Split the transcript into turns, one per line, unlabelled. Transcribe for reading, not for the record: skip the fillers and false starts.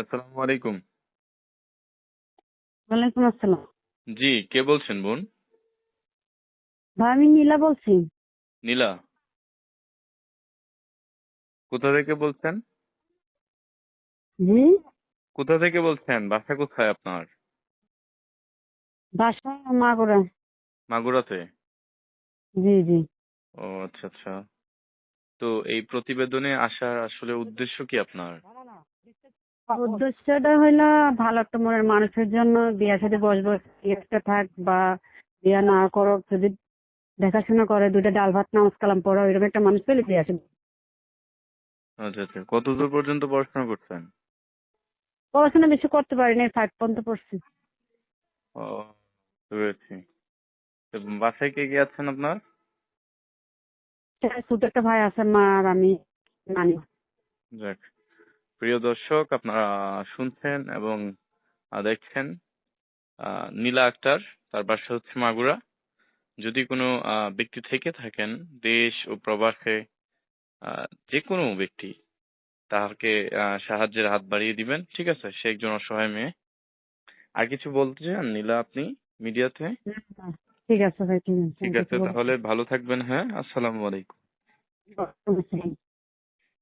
আসসালামু আলাইকুম।
ওয়ালাইকুম আসসালাম।
জি, কে বলছেন বোন?
ভাই আমি নীলা বলছি।
নীলা? কোথা থেকে বলছেন?
জি।
কোথা থেকে বলছেন? বাসা কোথায় আপনার?
বাসা মাগুরা।
মাগুরাতে?
জি জি।
ও আচ্ছা আচ্ছা। তো এই প্রতিবেদনে আসার আসলে উদ্দেশ্য কি আপনার?
উদ্দেশ্যটা হইলো ভালো একটা মনের মানুষের জন্য বিয়ার সাথে বসবো, একটা থাক বা বিয়া না করো, যদি দেখাশোনা করে দুইটা ডাল ভাত নামাজ কালাম পড়ো, এরকম একটা মানুষ পেলে বিয়ে আসবে।
আচ্ছা আচ্ছা। কতদূর পর্যন্ত পড়াশোনা করছেন?
পড়াশোনা বেশি করতে পারিনি, 5 পর্যন্ত পড়ছি।
ও, বুঝতে পেরেছি। তো বাসায় কে কে আছেন আপনার?
ছোট একটা ভাই আছে, মা আর আমি নানি।
যাক, প্রিয় দর্শক, আপনারা শুনছেন এবং দেখছেন নীলা আক্তার। তার বাসা হচ্ছে মাগুরা। যদি কোনো ব্যক্তি থেকে থাকেন দেশ ও প্রবাসে, যে কোনো ব্যক্তি, তাকে সাহায্যের হাত বাড়িয়ে দিবেন, ঠিক আছে? সে একজন অসহায় মেয়ে। আর কিছু বলতে চান নীলা আপনি মিডিয়াতে?
ঠিক আছে ভাই, ঠিক আছে,
ঠিক
আমি
আছে,
কিছু বলছি।
তাহলে ভালো থাকবেন। হ্যাঁ, আসসালামু আলাইকুম।